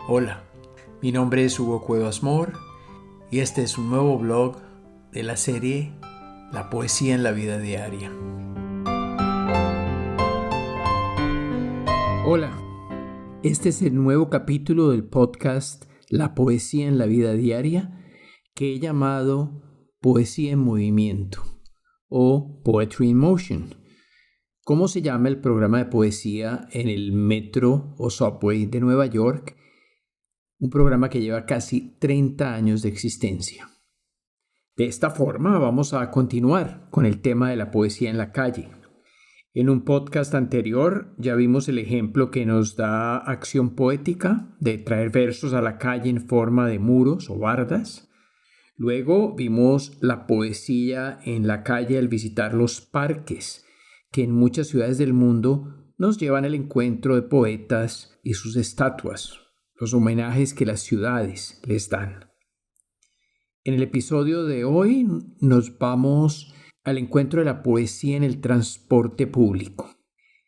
Hola, mi nombre es Hugo Cuevas Mor y este es un nuevo blog de la serie La poesía en la vida diaria. Hola, este es el nuevo capítulo del podcast La poesía en la vida diaria que he llamado Poesía en Movimiento o Poetry in Motion. ¿Cómo se llama el programa de poesía en el metro o subway de Nueva York? Un programa que lleva casi 30 años de existencia. De esta forma vamos a continuar con el tema de la poesía en la calle. En un podcast anterior ya vimos el ejemplo que nos da Acción Poética de traer versos a la calle en forma de muros o bardas. Luego vimos la poesía en la calle al visitar los parques, que en muchas ciudades del mundo nos llevan al encuentro de poetas y sus estatuas, los homenajes que las ciudades les dan. En el episodio de hoy nos vamos al encuentro de la poesía en el transporte público.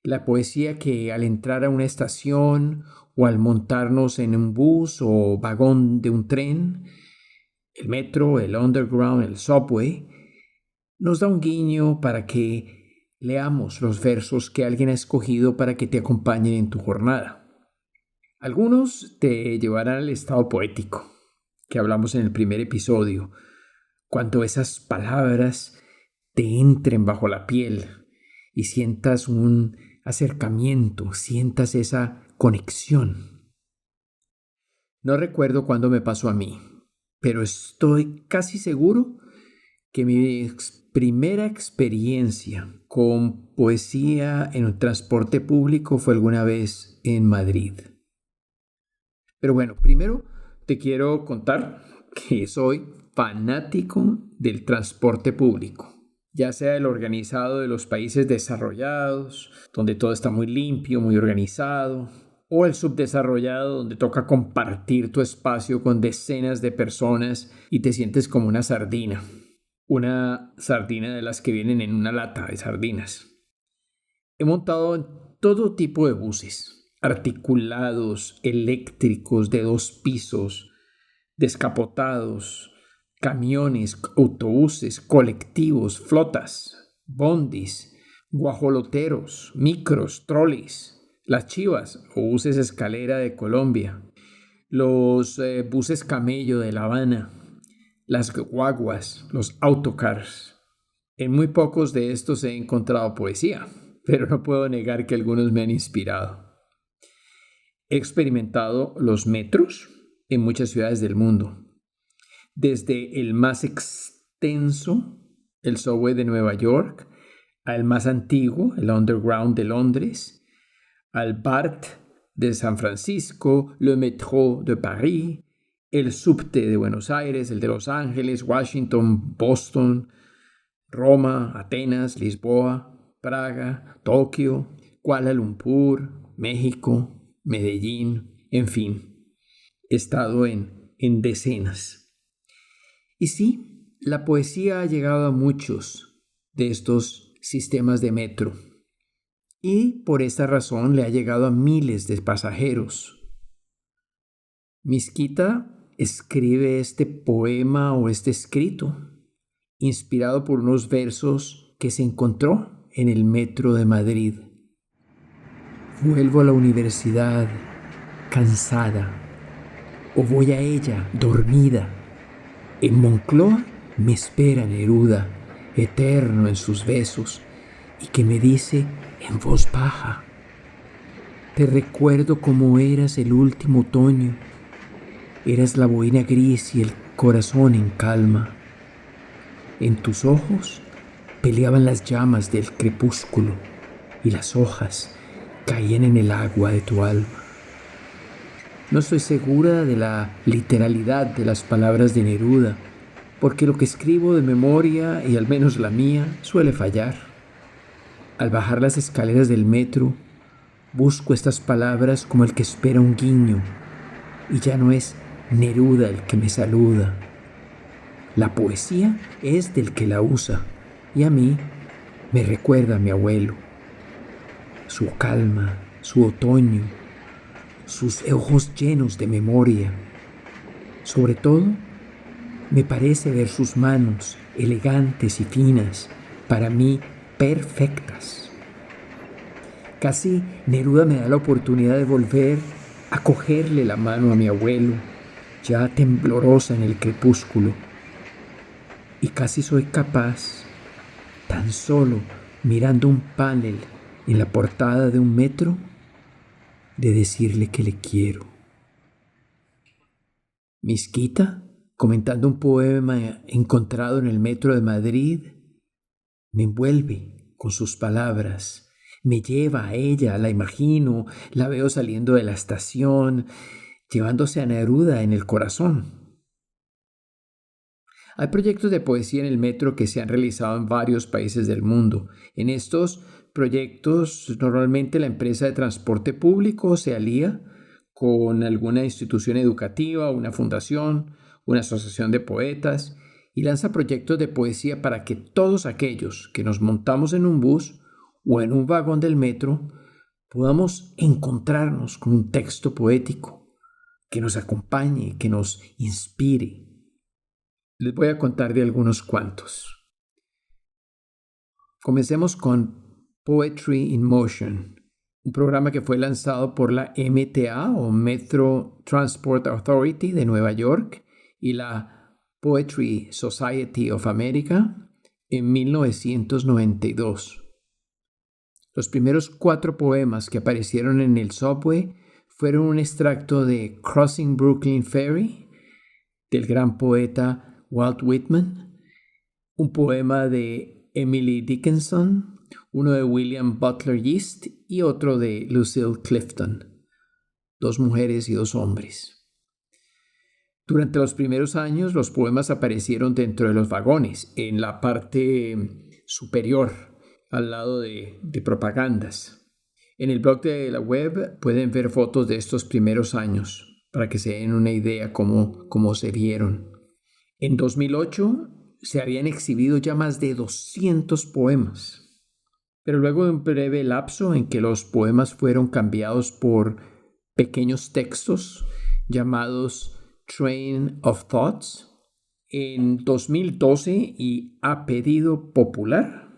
La poesía que al entrar a una estación o al montarnos en un bus o vagón de un tren, el metro, el underground, el subway, nos da un guiño para que leamos los versos que alguien ha escogido para que te acompañen en tu jornada. Algunos te llevarán al estado poético, que hablamos en el primer episodio, cuando esas palabras te entren bajo la piel y sientas un acercamiento, sientas esa conexión. No recuerdo cuándo me pasó a mí, pero estoy casi seguro que mi primera experiencia con poesía en un transporte público fue alguna vez en Madrid. Pero bueno, primero te quiero contar que soy fanático del transporte público, ya sea el organizado de los países desarrollados, donde todo está muy limpio, muy organizado, o el subdesarrollado, donde toca compartir tu espacio con decenas de personas y te sientes como una sardina de las que vienen en una lata de sardinas. He montado en todo tipo de buses, articulados, eléctricos, de 2 pisos, descapotados, camiones, autobuses, colectivos, flotas, bondis, guajoloteros, micros, trolis, las chivas o buses escalera de Colombia, los buses camello de La Habana, las guaguas, los autocars. En muy pocos de estos he encontrado poesía, pero no puedo negar que algunos me han inspirado. He experimentado los metros en muchas ciudades del mundo, desde el más extenso, el subway de Nueva York, al más antiguo, el underground de Londres, al BART de San Francisco, le métro de París, el subte de Buenos Aires, el de Los Ángeles, Washington, Boston, Roma, Atenas, Lisboa, Praga, Tokio, Kuala Lumpur, México, Medellín, en fin, he estado en decenas. Y sí, la poesía ha llegado a muchos de estos sistemas de metro y por esta razón le ha llegado a miles de pasajeros. Misquita escribe este poema o este escrito inspirado por unos versos que se encontró en el metro de Madrid. Vuelvo a la universidad, cansada, o voy a ella, dormida. En Moncloa me espera Neruda, eterno en sus besos, y que me dice en voz baja: te recuerdo como eras el último otoño, eras la boina gris y el corazón en calma. En tus ojos peleaban las llamas del crepúsculo y las hojas caían en el agua de tu alma. No estoy segura de la literalidad de las palabras de Neruda, porque lo que escribo de memoria, y al menos la mía, suele fallar. Al bajar las escaleras del metro, busco estas palabras como el que espera un guiño, y ya no es Neruda el que me saluda. La poesía es del que la usa, y a mí me recuerda a mi abuelo. Su calma, su otoño, sus ojos llenos de memoria. Sobre todo, me parece ver sus manos elegantes y finas, para mí perfectas. Casi Neruda me da la oportunidad de volver a cogerle la mano a mi abuelo, ya temblorosa en el crepúsculo. Y casi soy capaz, tan solo mirando un panel en la portada de un metro, de decirle que le quiero. Misquita, comentando un poema encontrado en el metro de Madrid, me envuelve con sus palabras, me lleva a ella, la imagino, la veo saliendo de la estación, llevándose a Neruda en el corazón. Hay proyectos de poesía en el metro que se han realizado en varios países del mundo. En estos proyectos, normalmente la empresa de transporte público se alía con alguna institución educativa, una fundación, una asociación de poetas, y lanza proyectos de poesía para que todos aquellos que nos montamos en un bus o en un vagón del metro podamos encontrarnos con un texto poético que nos acompañe, que nos inspire. Les voy a contar de algunos cuantos. Comencemos con Poetry in Motion, un programa que fue lanzado por la MTA o Metro Transport Authority de Nueva York y la Poetry Society of America en 1992. Los primeros 4 poemas que aparecieron en el subway fueron un extracto de Crossing Brooklyn Ferry del gran poeta Walt Whitman, un poema de Emily Dickinson, uno de William Butler Yeats y otro de Lucille Clifton, 2 mujeres y 2 hombres. Durante los primeros años, los poemas aparecieron dentro de los vagones, en la parte superior, al lado de propagandas. En el blog de la web pueden ver fotos de estos primeros años, para que se den una idea cómo se vieron. En 2008 se habían exhibido ya más de 200 poemas, pero luego de un breve lapso en que los poemas fueron cambiados por pequeños textos llamados Train of Thoughts, en 2012 y a pedido popular,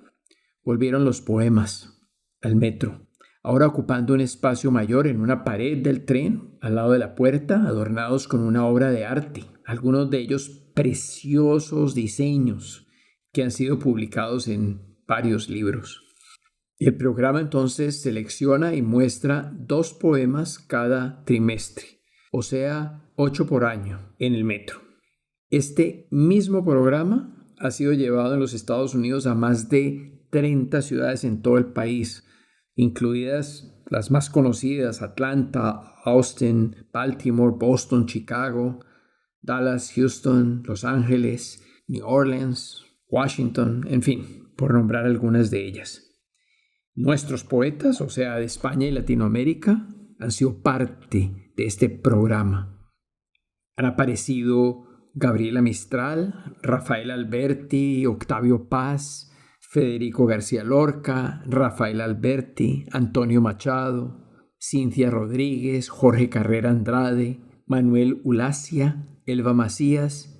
volvieron los poemas al metro, ahora ocupando un espacio mayor en una pared del tren al lado de la puerta, adornados con una obra de arte, algunos de ellos preciosos diseños que han sido publicados en varios libros. El programa entonces selecciona y muestra 2 poemas cada trimestre, o sea, 8 por año en el metro. Este mismo programa ha sido llevado en los Estados Unidos a más de 30 ciudades en todo el país, incluidas las más conocidas: Atlanta, Austin, Baltimore, Boston, Chicago, Dallas, Houston, Los Ángeles, New Orleans, Washington, en fin, por nombrar algunas de ellas. Nuestros poetas, o sea, de España y Latinoamérica, han sido parte de este programa. Han aparecido Gabriela Mistral, Rafael Alberti, Octavio Paz, Federico García Lorca, Rafael Alberti, Antonio Machado, Cintia Rodríguez, Jorge Carrera Andrade, Manuel Ulacia, Elba Macías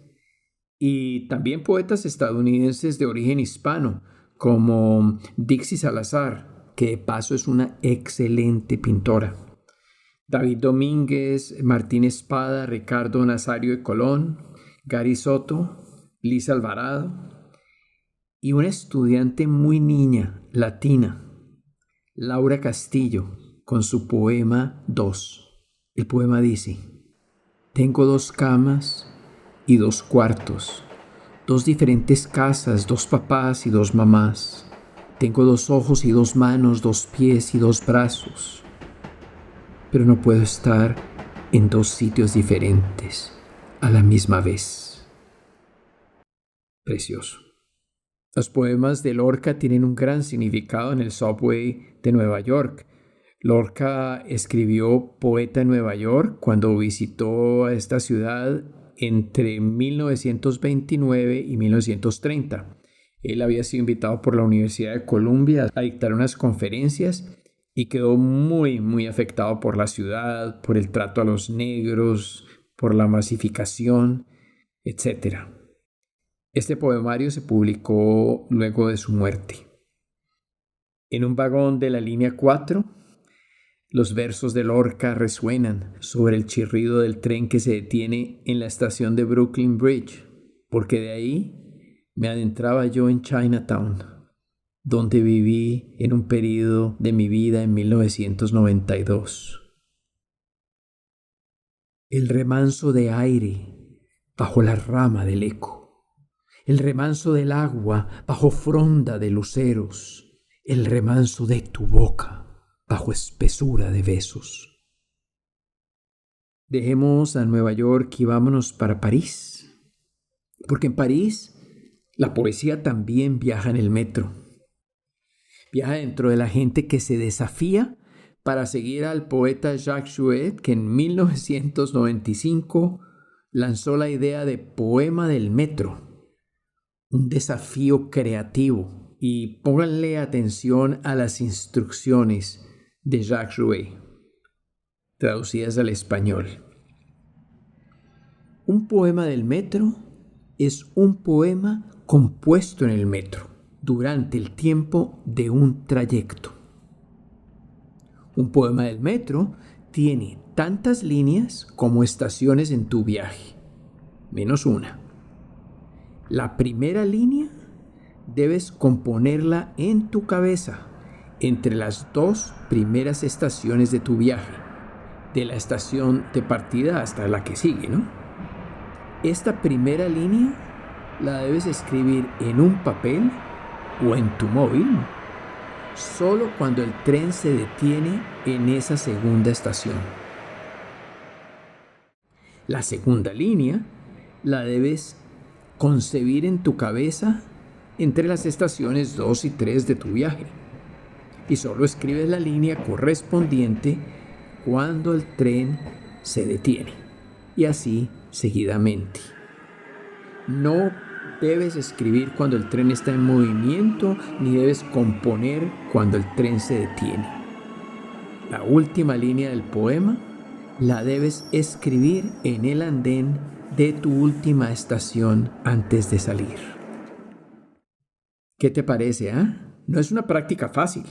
y también poetas estadounidenses de origen hispano como Dixie Salazar, que de paso es una excelente pintora. David Domínguez, Martín Espada, Ricardo Nazario de Colón, Gary Soto, Lisa Alvarado y una estudiante muy niña, latina, Laura Castillo, con su poema 2. El poema dice: tengo 2 camas y 2 cuartos, 2 diferentes casas, 2 papás y 2 mamás. Tengo 2 ojos y 2 manos, 2 pies y 2 brazos. Pero no puedo estar en 2 sitios diferentes a la misma vez. Precioso. Los poemas de Lorca tienen un gran significado en el subway de Nueva York. Lorca escribió Poeta en Nueva York cuando visitó a esta ciudad entre 1929 y 1930. Él había sido invitado por la Universidad de Columbia a dictar unas conferencias y quedó muy, muy afectado por la ciudad, por el trato a los negros, por la masificación, etc. Este poemario se publicó luego de su muerte. En un vagón de la línea 4, los versos de Lorca resuenan sobre el chirrido del tren que se detiene en la estación de Brooklyn Bridge, porque de ahí me adentraba yo en Chinatown, donde viví en un periodo de mi vida en 1992. El remanso de aire bajo la rama del eco, el remanso del agua bajo fronda de luceros, el remanso de tu boca bajo espesura de besos. Dejemos a Nueva York y vámonos para París, porque en París la poesía también viaja en el metro. Viaja dentro de la gente que se desafía para seguir al poeta Jacques Jouet, que en 1995 lanzó la idea de poema del metro, un desafío creativo. Y pónganle atención a las instrucciones de Jacques Jouet, traducidas al español. Un poema del metro es un poema compuesto en el metro durante el tiempo de un trayecto. Un poema del metro tiene tantas líneas como estaciones en tu viaje, menos una. La primera línea debes componerla en tu cabeza entre las dos primeras estaciones de tu viaje, de la estación de partida hasta la que sigue, ¿no? Esta primera línea la debes escribir en un papel o en tu móvil, solo cuando el tren se detiene en esa segunda estación. La segunda línea la debes concebir en tu cabeza entre las estaciones 2 y 3 de tu viaje. Y solo escribes la línea correspondiente cuando el tren se detiene. Y así seguidamente. No debes escribir cuando el tren está en movimiento, ni debes componer cuando el tren se detiene. La última línea del poema la debes escribir en el andén de tu última estación antes de salir. ¿Qué te parece, No es una práctica fácil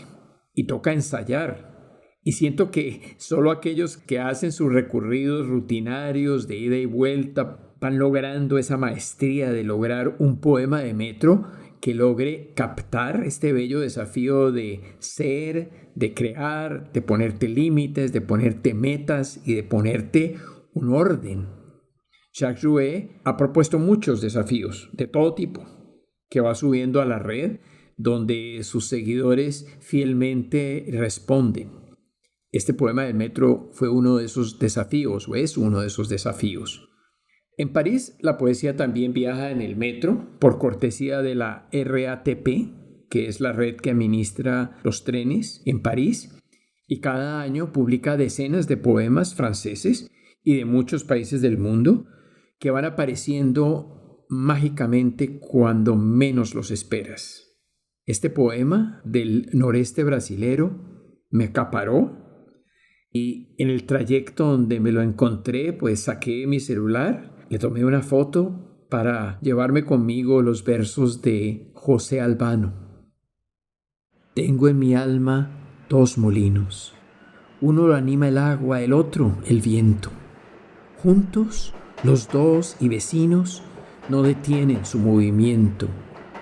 y toca ensayar. Y siento que solo aquellos que hacen sus recorridos rutinarios de ida y vuelta van logrando esa maestría de lograr un poema de metro que logre captar este bello desafío de ser, de crear, de ponerte límites, de ponerte metas y de ponerte un orden. Jacques Jouet ha propuesto muchos desafíos de todo tipo que va subiendo a la red, donde sus seguidores fielmente responden. Este poema del metro fue uno de esos desafíos, o es uno de esos desafíos. En París, la poesía también viaja en el metro por cortesía de la RATP, que es la red que administra los trenes en París, y cada año publica decenas de poemas franceses y de muchos países del mundo que van apareciendo mágicamente cuando menos los esperas. Este poema del noreste brasilero me acaparó y en el trayecto donde me lo encontré, pues saqué mi celular, le tomé una foto para llevarme conmigo los versos de José Albano. Tengo en mi alma dos molinos. Uno lo anima el agua, el otro el viento. Juntos, los dos y vecinos no detienen su movimiento.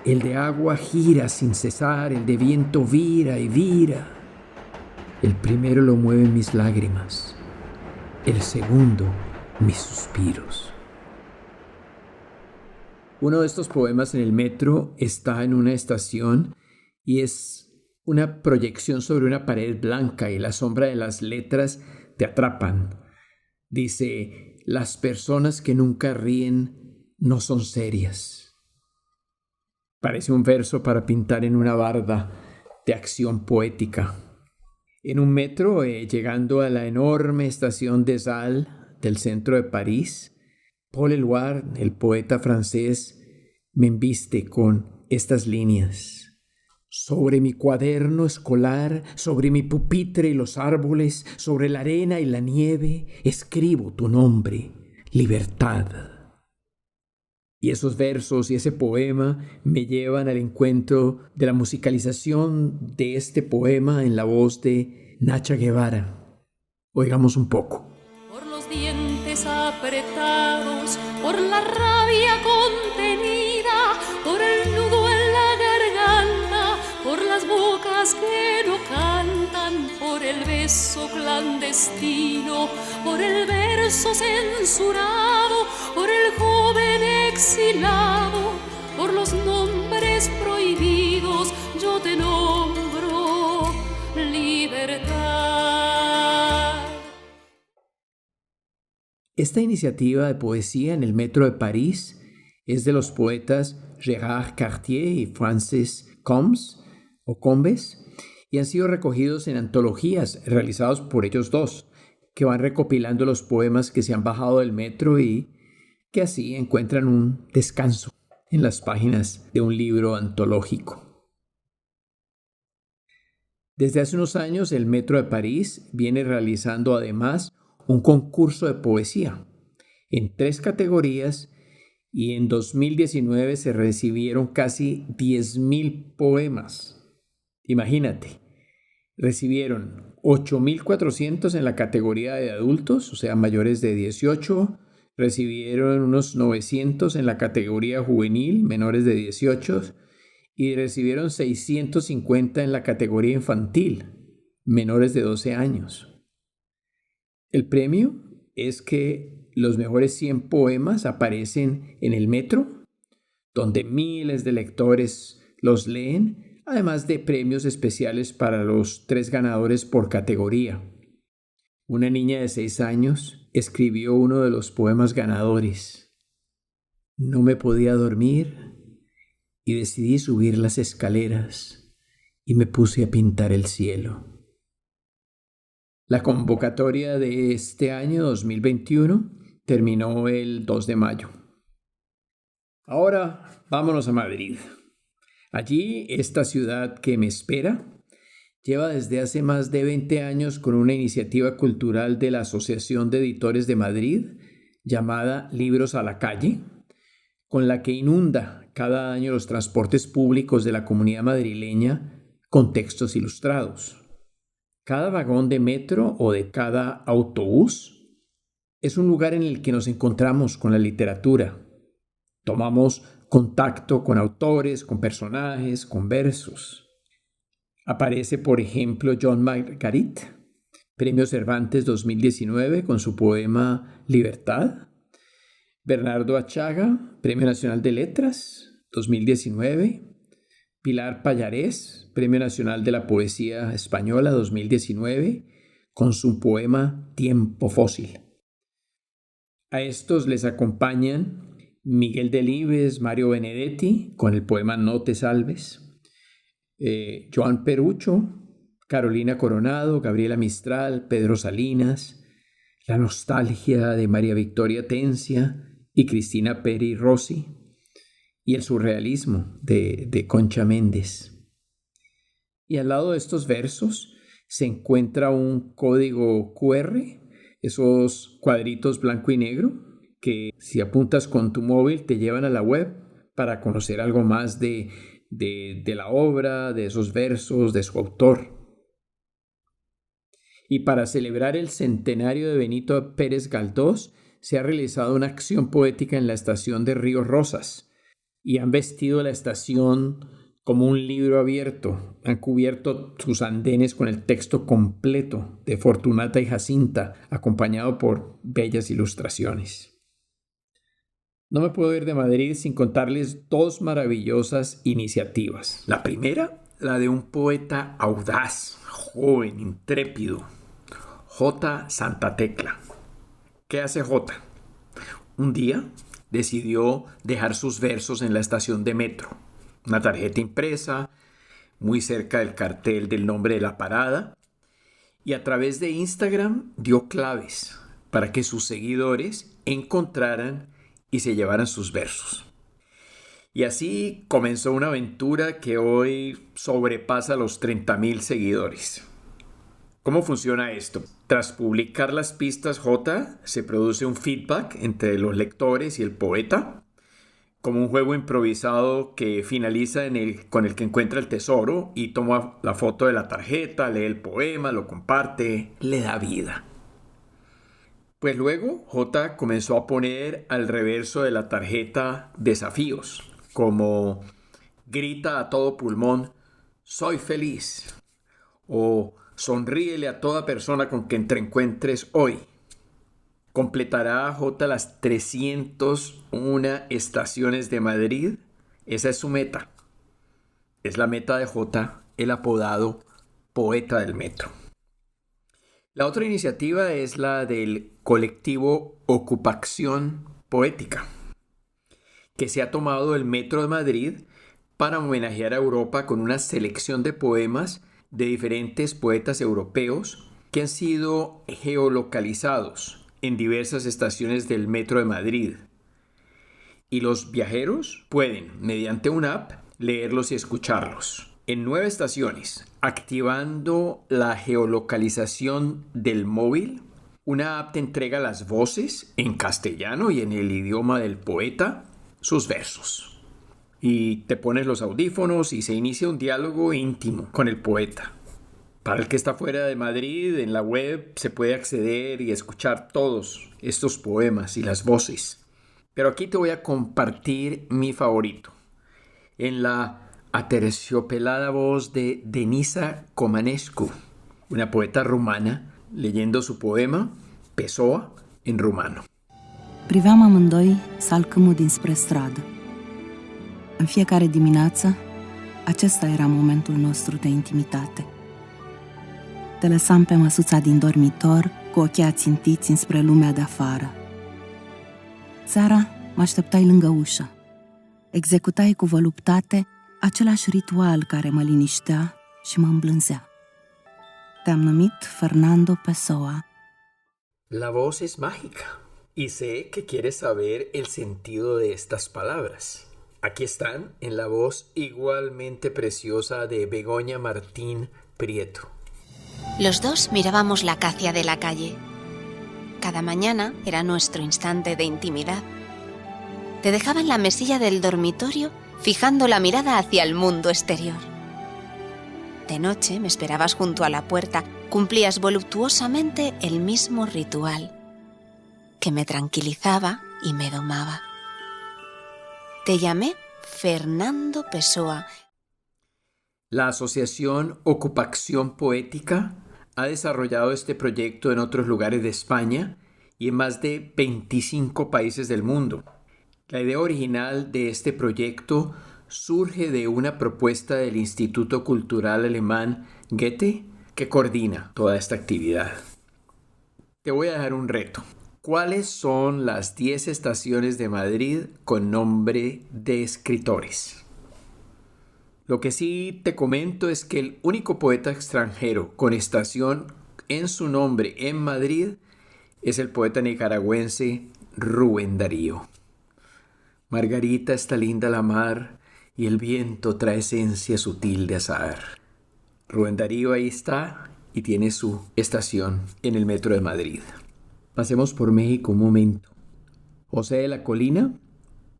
El de agua gira sin cesar, el de viento vira y vira. El primero lo mueven mis lágrimas, el segundo mis suspiros. Uno de estos poemas en el metro está en una estación y es una proyección sobre una pared blanca y la sombra de las letras te atrapan. Dice, las personas que nunca ríen no son serias. Parece un verso para pintar en una barda de acción poética. En un metro, llegando a la enorme estación des Halles del centro de París, Paul Eluard, el poeta francés, me embiste con estas líneas. Sobre mi cuaderno escolar, sobre mi pupitre y los árboles, sobre la arena y la nieve, escribo tu nombre, libertad. Y esos versos y ese poema me llevan al encuentro de la musicalización de este poema en la voz de Nacha Guevara. Oigamos un poco. Por los dientes apretados, por la rabia contenida, por el nudo en la garganta, por las bocas que no cantan, por el beso clandestino, por el verso censurado, por el joven exilado, por los nombres prohibidos, yo te nombro libertad. Esta iniciativa de poesía en el metro de París es de los poetas Gérard Cartier y Francis Combes y han sido recogidos en antologías realizadas por ellos dos, que van recopilando los poemas que se han bajado del metro y que así encuentran un descanso en las páginas de un libro antológico. Desde hace unos años el Metro de París viene realizando además un concurso de poesía en 3 categorías y en 2019 se recibieron casi 10,000 poemas. Imagínate, recibieron 8,400 en la categoría de adultos, o sea, mayores de 18, recibieron unos 900 en la categoría juvenil, menores de 18, y recibieron 650 en la categoría infantil, menores de 12 años. El premio es que los mejores 100 poemas aparecen en el metro, donde miles de lectores los leen, además de premios especiales para los 3 ganadores por categoría. Una niña de 6 años escribió uno de los poemas ganadores. No me podía dormir y decidí subir las escaleras y me puse a pintar el cielo. La convocatoria de este año 2021 terminó el 2 de mayo. Ahora vámonos a Madrid. Allí, esta ciudad que me espera lleva desde hace más de 20 años con una iniciativa cultural de la Asociación de Editores de Madrid llamada Libros a la Calle, con la que inunda cada año los transportes públicos de la comunidad madrileña con textos ilustrados. Cada vagón de metro o de cada autobús es un lugar en el que nos encontramos con la literatura. Tomamos contacto con autores, con personajes, con versos. Aparece, por ejemplo, John Margarit, Premio Cervantes 2019 con su poema Libertad. Bernardo Achaga, Premio Nacional de Letras 2019. Pilar Pallarés, Premio Nacional de la Poesía Española 2019, con su poema Tiempo Fósil. A estos les acompañan Miguel Delibes, Mario Benedetti, con el poema No te salves, Joan Perucho, Carolina Coronado, Gabriela Mistral, Pedro Salinas, La Nostalgia de María Victoria Tencia y Cristina Peri Rossi, y el surrealismo de Concha Méndez. Y al lado de estos versos se encuentra un código QR, esos cuadritos blanco y negro, que si apuntas con tu móvil te llevan a la web para conocer algo más de la obra, de esos versos, de su autor. Y para celebrar el centenario de Benito Pérez Galdós, se ha realizado una acción poética en la estación de Ríos Rosas, y han vestido la estación como un libro abierto. Han cubierto sus andenes con el texto completo de Fortunata y Jacinta, acompañado por bellas ilustraciones. No me puedo ir de Madrid sin contarles 2 maravillosas iniciativas. La primera, la de un poeta audaz, joven, intrépido, J. Santa Tecla. ¿Qué hace J? Un día decidió dejar sus versos en la estación de metro, una tarjeta impresa muy cerca del cartel del nombre de la parada, y a través de Instagram dio claves para que sus seguidores encontraran y se llevaran sus versos. Y así comenzó una aventura que hoy sobrepasa los 30,000 seguidores. ¿Cómo funciona esto? Tras publicar las pistas J, se produce un feedback entre los lectores y el poeta, como un juego improvisado que finaliza con el que encuentra el tesoro y toma la foto de la tarjeta, lee el poema, lo comparte, le da vida. Pues luego J comenzó a poner al reverso de la tarjeta desafíos, como grita a todo pulmón, soy feliz, o sonríele a toda persona con quien te encuentres hoy. ¿Completará J las 301 estaciones de Madrid? Esa es su meta. Es la meta de J, el apodado Poeta del Metro. La otra iniciativa es la del colectivo Ocupación Poética, que se ha tomado el Metro de Madrid para homenajear a Europa con una selección de poemas de diferentes poetas europeos que han sido geolocalizados en diversas estaciones del Metro de Madrid. Y los viajeros pueden, mediante una app, leerlos y escucharlos. En 9 estaciones, activando la geolocalización del móvil, una app te entrega las voces en castellano y en el idioma del poeta, sus versos. Y te pones los audífonos y se inicia un diálogo íntimo con el poeta. Para el que está fuera de Madrid, en la web se puede acceder y escuchar todos estos poemas y las voces. Pero aquí te voy a compartir mi favorito. En la aterciopelada voz de Denisa Comanescu, una poeta rumana, leyendo su poema Pessoa în rumano. Priveam amândoi salcâmul dinspre stradă. În fiecare dimineață, acesta era momentul nostru de intimitate. Te lăsam pe măsuța din dormitor, cu ochii ațintiți înspre lumea de afară. Seara mă așteptai lângă ușă. Executai cu voluptate același ritual care mă liniștea și mă îmblânzea. Te-am numit Fernando Pessoa. La voz es mágica y sé que quieres saber el sentido de estas palabras. Aquí están en la voz igualmente preciosa de Begoña Martín Prieto. Los dos mirábamos la acacia de la calle. Cada mañana era nuestro instante de intimidad. Te dejaba en la mesilla del dormitorio, fijando la mirada hacia el mundo exterior. De noche me esperabas junto a la puerta, cumplías voluptuosamente el mismo ritual, que me tranquilizaba y me domaba. Te llamé Fernando Pessoa. La Asociación Ocupación Poética ha desarrollado este proyecto en otros lugares de España y en más de 25 países del mundo. La idea original de este proyecto surge de una propuesta del Instituto Cultural Alemán Goethe, que coordina toda esta actividad. Te voy a dejar un reto. ¿Cuáles son las 10 estaciones de Madrid con nombre de escritores? Lo que sí te comento es que el único poeta extranjero con estación en su nombre en Madrid es el poeta nicaragüense Rubén Darío. Margarita está linda la mar y el viento trae esencia sutil de azahar. Rubén Darío ahí está y tiene su estación en el Metro de Madrid. Pasemos por México un momento. José de la Colina,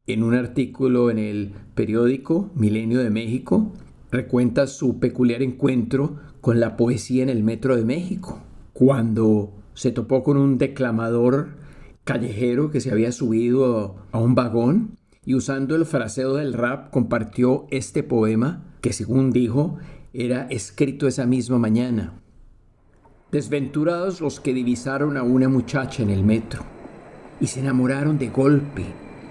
en un artículo en el periódico Milenio de México, recuenta su peculiar encuentro con la poesía en el Metro de México, cuando se topó con un declamador callejero que se había subido a un vagón y usando el fraseo del rap compartió este poema que, según dijo, era escrito esa misma mañana. Desventurados los que divisaron a una muchacha en el metro y se enamoraron de golpe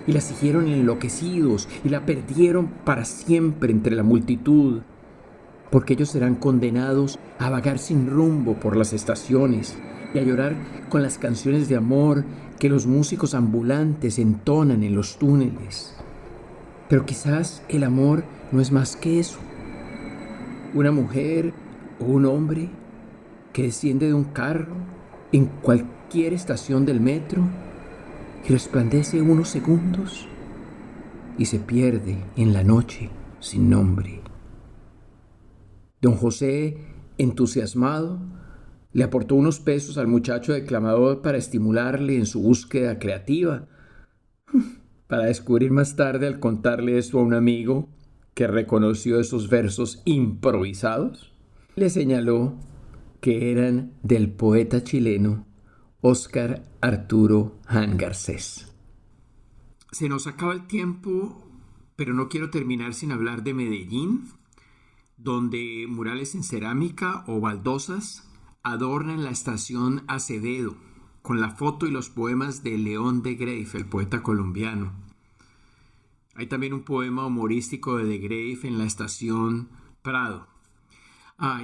y la siguieron enloquecidos y la perdieron para siempre entre la multitud, porque ellos serán condenados a vagar sin rumbo por las estaciones y a llorar con las canciones de amor que los músicos ambulantes entonan en los túneles. Pero quizás el amor no es más que eso. Una mujer o un hombre que desciende de un carro en cualquier estación del metro y resplandece unos segundos y se pierde en la noche sin nombre. Don José, entusiasmado, le aportó unos pesos al muchacho declamador para estimularle en su búsqueda creativa, para descubrir más tarde, al contarle esto a un amigo que reconoció esos versos improvisados, le señaló que eran del poeta chileno Óscar Arturo Jan Garcés. Se nos acaba el tiempo, pero no quiero terminar sin hablar de Medellín, donde murales en cerámica o baldosas adornan la estación Acevedo con la foto y los poemas de León de Grave, el poeta colombiano. Hay también un poema humorístico de Grave en la estación Prado.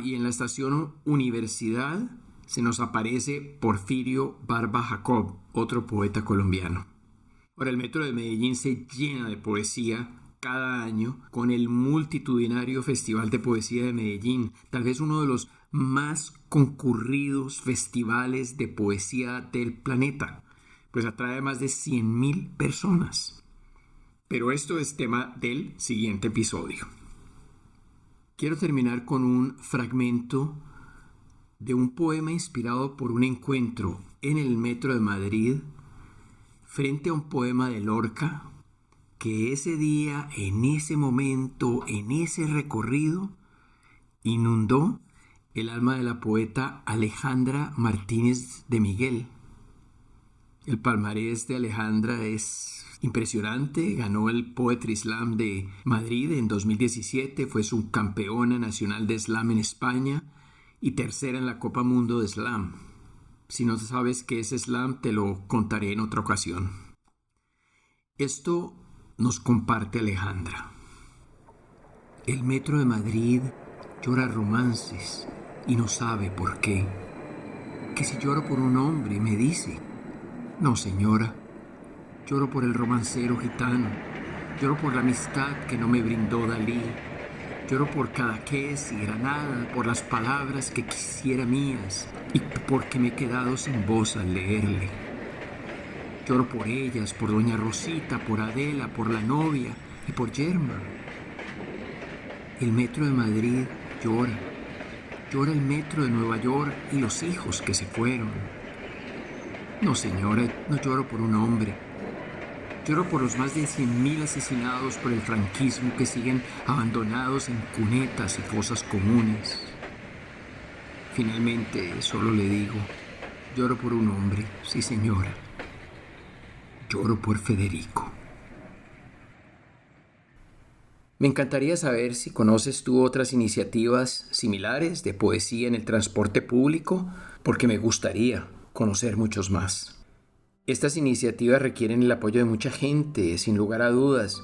Y en la estación Universidad se nos aparece Porfirio Barba Jacob, otro poeta colombiano. Ahora, el metro de Medellín se llena de poesía cada año con el multitudinario Festival de Poesía de Medellín, tal vez uno de los más concurridos festivales de poesía del planeta, pues atrae a más de 100,000 personas. Pero esto es tema del siguiente episodio. Quiero terminar con un fragmento de un poema inspirado por un encuentro en el metro de Madrid frente a un poema de Lorca que ese día, en ese momento, en ese recorrido, inundó el alma de la poeta Alejandra Martínez de Miguel. El palmarés de Alejandra es impresionante. Ganó el Poetry Slam de Madrid en 2017, fue subcampeona nacional de slam en España y tercera en la Copa Mundo de Slam. Si no sabes qué es slam, te lo contaré en otra ocasión. Esto nos comparte Alejandra. El metro de Madrid llora romances y no sabe por qué. Que si lloro por un hombre, me dice. No, señora, lloro por el romancero gitano, lloro por la amistad que no me brindó Dalí, lloro por Cadaqués y Granada, por las palabras que quisiera mías y porque me he quedado sin voz al leerle. Lloro por ellas, por doña Rosita, por Adela, por la novia y por Yerma. El metro de Madrid llora, llora el metro de Nueva York y los hijos que se fueron. No, señora, no lloro por un hombre. Lloro por los más de 100,000 asesinados por el franquismo que siguen abandonados en cunetas y fosas comunes. Finalmente, solo le digo, lloro por un hombre, sí, señora. Lloro por Federico. Me encantaría saber si conoces tú otras iniciativas similares de poesía en el transporte público, porque me gustaría conocer muchos más. Estas iniciativas requieren el apoyo de mucha gente, sin lugar a dudas,